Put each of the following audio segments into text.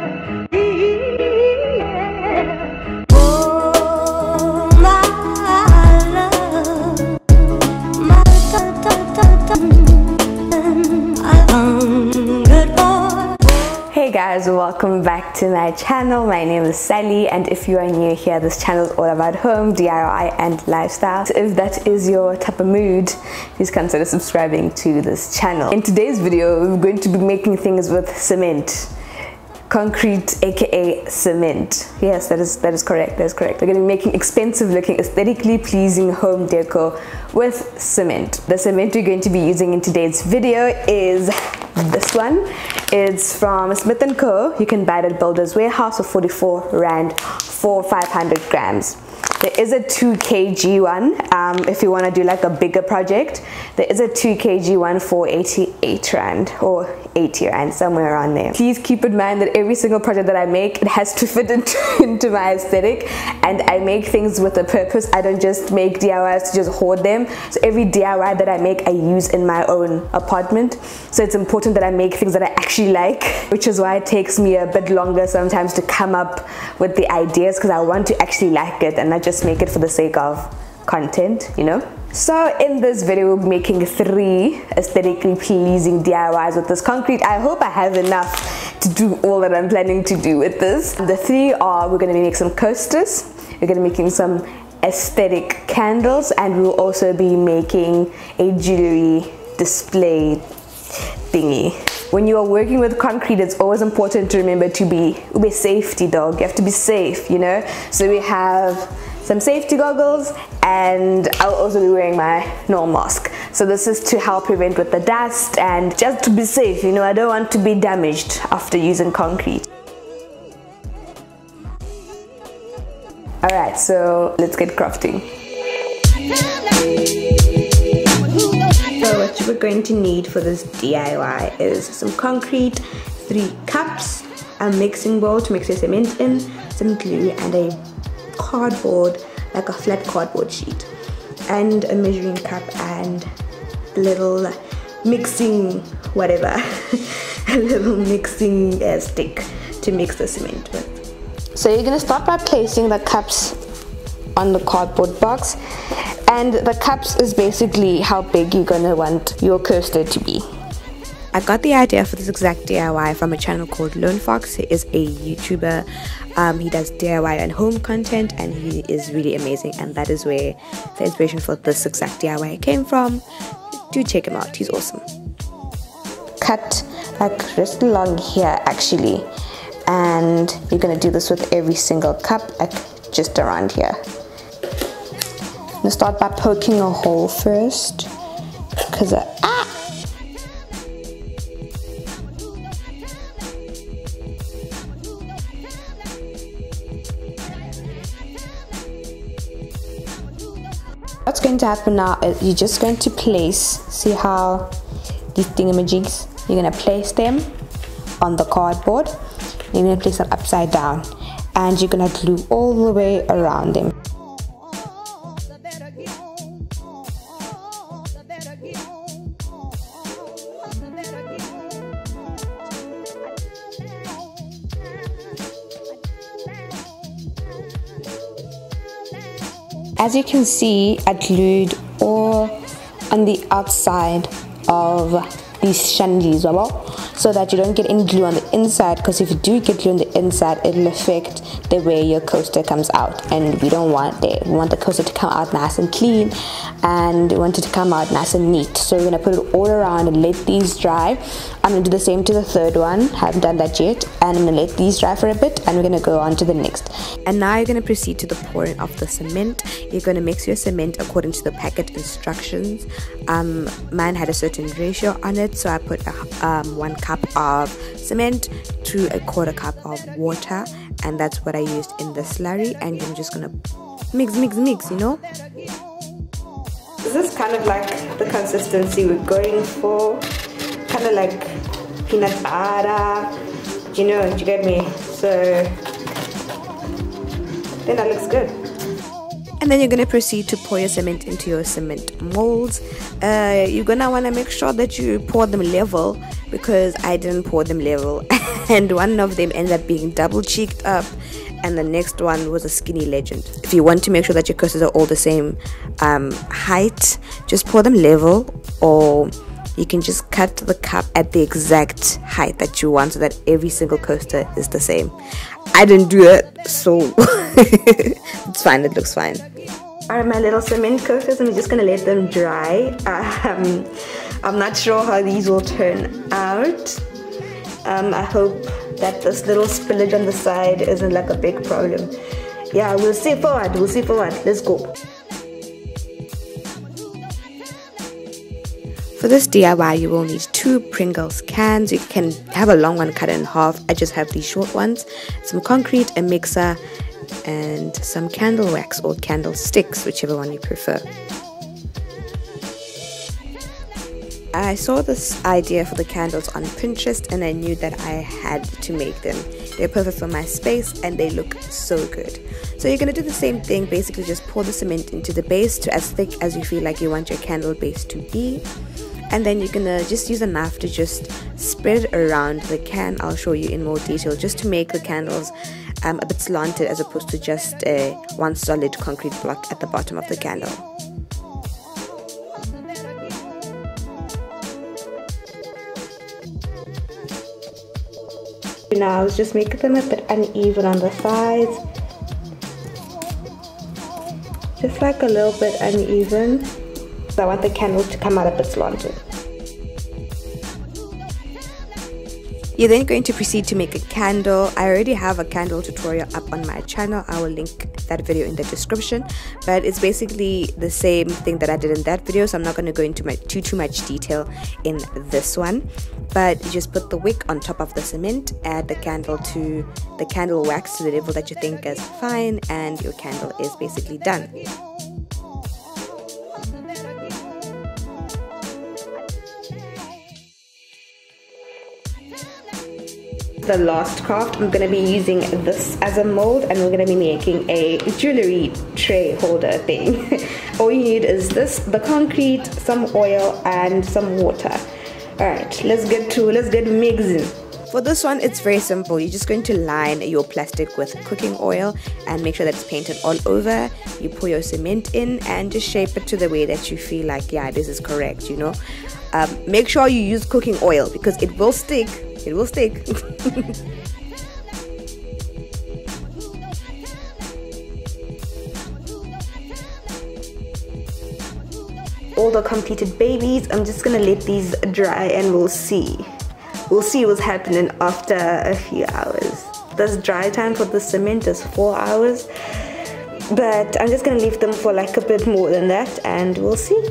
Hey guys, welcome back to my channel. My name is Sally, and if you are new here, this channel is all about home, DIY and lifestyle. So if that is your type of mood, please consider subscribing to this channel. In today's video, we're going to be making things with cement. Concrete, aka cement. Yes, that is correct. That is correct. We're going to be making expensive looking, aesthetically pleasing home decor with cement. The cement we're going to be using in today's video is this one. It's from Smith & Co. You can buy it at Builder's Warehouse for 44 Rand for 500 grams. There is a 2 kg one if you want to do like a bigger project. There is a 2 kg one for 88 Rand or 80 Rand, somewhere around there. Please keep in mind that every single project that I make, it has to fit into my aesthetic, and I make things with a purpose. I don't just make DIYs to just hoard them. So every DIY that I make, I use in my own apartment. So it's important that I make things that I actually like, which is why it takes me a bit longer sometimes to come up with the ideas, because I want to actually like it and not just make it for the sake of content, you know. So in this video, we're making 3 aesthetically pleasing DIYs with this concrete. I hope I have enough to do all that I'm planning to do with this. The 3 are, we're going to make some coasters, we're going to be making some aesthetic candles, and we'll also be making a jewelry display thingy. When you are working with concrete, it's always important to remember to be safety, dog. You have to be safe, you know. So we have some safety goggles, and I'll also be wearing my normal mask. So this is to help prevent with the dust and just to be safe, you know. I don't want to be damaged after using concrete. Alright, so let's get crafting. So what you are going to need for this DIY is some concrete, 3 cups, a mixing bowl to mix your cement in, some glue, and a cardboard, like a flat cardboard sheet, and a measuring cup, and a little mixing whatever a little mixing stick to mix the cement with. So you're going to start by placing the cups on the cardboard box, and the cups is basically how big you're going to want your coaster to be. I got the idea for this exact DIY from a channel called Lone Fox. He is a YouTuber. He does DIY and home content, and he is really amazing, and that is where the inspiration for this exact DIY came from. Do check him out, he's awesome. Cut like just along here actually, and you're going to do this with every single cup, like just around here. I'm going to start by poking a hole first, because what's going to happen now is you're just going to place, see how these thingamajigs, you're going to place them on the cardboard, you're going to place them upside down, and you're going to glue all the way around them. As you can see, I glued all on the outside of these shandies, so that you don't get any glue on the inside, because if you do get glue on the inside, it'll affect the way your coaster comes out, and we don't want that. We want the coaster to come out nice and clean, and we want it to come out nice and neat. So we're going to put it all around and let these dry. I'm going to do the same to the third one, haven't done that yet, and I'm going to let these dry for a bit, and we're going to go on to the next. And now you're going to proceed to the pouring of the cement. You're going to mix your cement according to the packet instructions. Mine had a certain ratio on it, so I put 1 cup of cement to a 1/4 cup of water, and that's what I used in the slurry. And I'm just gonna mix, you know. This is kind of like the consistency we're going for, kind of like peanut butter, you know, you get me? So then that looks good. And then you're going to proceed to pour your cement into your cement molds. You're going to want to make sure that you pour them level, because I didn't pour them level and one of them ended up being double cheeked up and the next one was a skinny legend. If you want to make sure that your coasters are all the same height, just pour them level, or you can just cut the cup at the exact height that you want so that every single coaster is the same. I didn't do it, so it's fine, it looks fine. Alright, my little cement coasters, I'm just gonna let them dry. I'm not sure how these will turn out. I hope that this little spillage on the side isn't like a big problem. Yeah, we'll see forward, let's go. For this DIY, you will need 2 Pringles cans. You can have a long one cut in half. I just have these short ones, some concrete, a mixer, and some candle wax or candle sticks, whichever one you prefer. I saw this idea for the candles on Pinterest and I knew that I had to make them. They're perfect for my space and they look so good. So you're going to do the same thing, basically just pour the cement into the base to as thick as you feel like you want your candle base to be. And then you're going to just use a knife to just spread around the can. I'll show you in more detail, just to make the candles a bit slanted as opposed to just one solid concrete block at the bottom of the candle. Now I was just making them a bit uneven on the sides, just like a little bit uneven. So I want the candle to come out a bit slanted. You're then going to proceed to make a candle. I already have a candle tutorial up on my channel. I will link that video in the description, but it's basically the same thing that I did in that video, so I'm not going to go into too much detail in this one. But you just put the wick on top of the cement, add the candle wax to the level that you think is fine, and your candle is basically done. The last craft, I'm going to be using this as a mold, and we're going to be making a jewelry tray holder thing. All you need is this, the concrete, some oil, and some water. Alright, let's get mixing. For this one, it's very simple. You're just going to line your plastic with cooking oil and make sure that it's painted all over. You pour your cement in and just shape it to the way that you feel like, yeah, this is correct, you know. Make sure you use cooking oil because it will stick. It will stick. All the completed babies, I'm just gonna let these dry and we'll see what's happening after a few hours. This dry time for the cement is 4 hours, but I'm just gonna leave them for like a bit more than that and we'll see.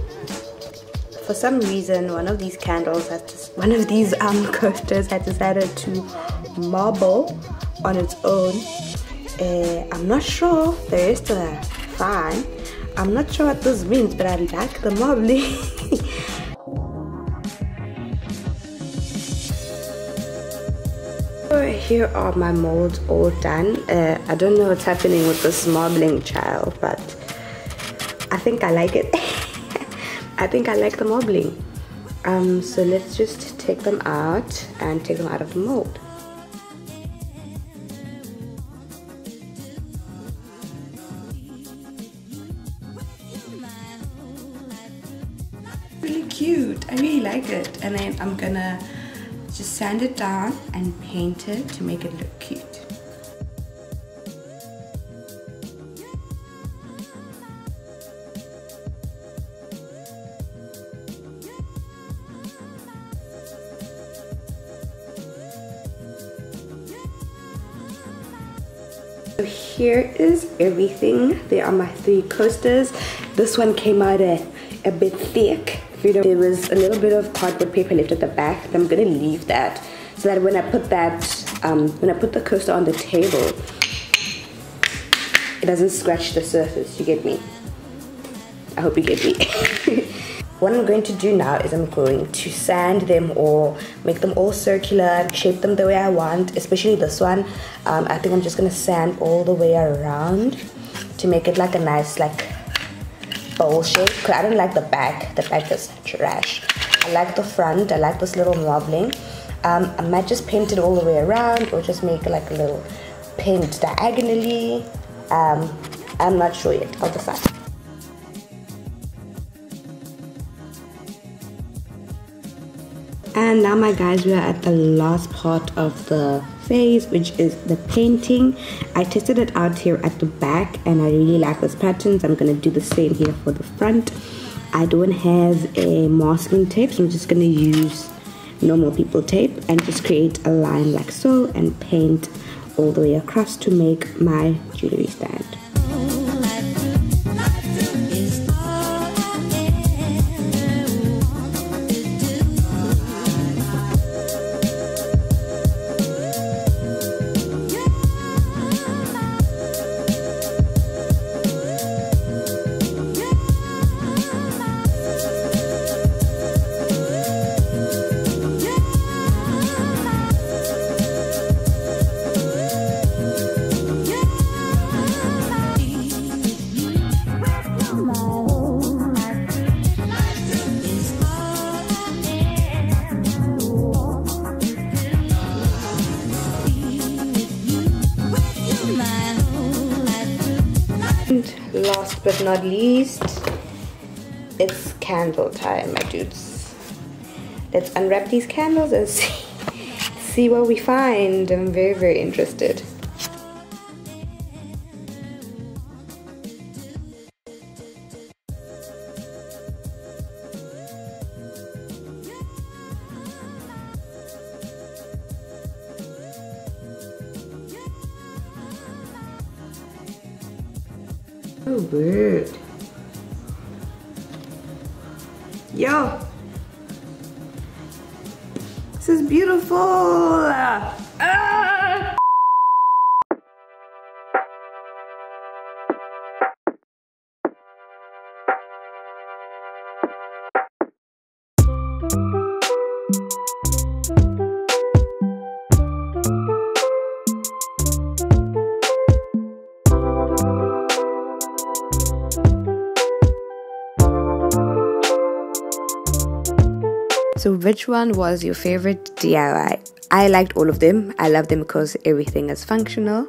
For some reason, one of these coasters had decided to marble on its own. I'm not sure, the rest are fine. I'm not sure what this means, but I like the marbling. Here are my molds all done. I don't know what's happening with this marbling child, but I think I like it. I think I like the marbling. So let's just take them out and take them out of the mold. Really cute. I really like it. And then I'm gonna just sand it down and paint it to make it look cute. So here is everything. There are my 3 coasters. This one came out a bit thick. There was a little bit of cardboard paper left at the back. I'm gonna leave that so that when I put the coaster on the table, it doesn't scratch the surface. You get me? I hope you get me. What I'm going to do now is I'm going to sand them or make them all circular, shape them the way I want, especially this one. I think I'm just going to sand all the way around to make it like a nice like bowl shape. Because I don't like the back. The back is trash. I like the front. I like this little marbling. I might just paint it all the way around, or just make like a little paint diagonally. I'm not sure yet. I'll decide. And now, my guys, we are at the last part of the phase, which is the painting. I tested it out here at the back and I really like this pattern, so I'm going to do the same here for the front. I don't have a masking tape, so I'm just going to use normal people tape and just create a line like so and paint all the way across to make my jewelry stand. Last but not least, it's candle time, my dudes. Let's unwrap these candles and see what we find. I'm very, very interested. Oh, weird. Yo, this is beautiful. So which one was your favorite DIY? I liked all of them. I love them because everything is functional.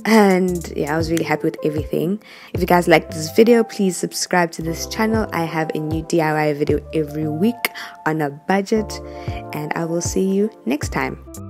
And yeah, I was really happy with everything. If you guys liked this video, please subscribe to this channel. I have a new DIY video every week on a budget. And I will see you next time.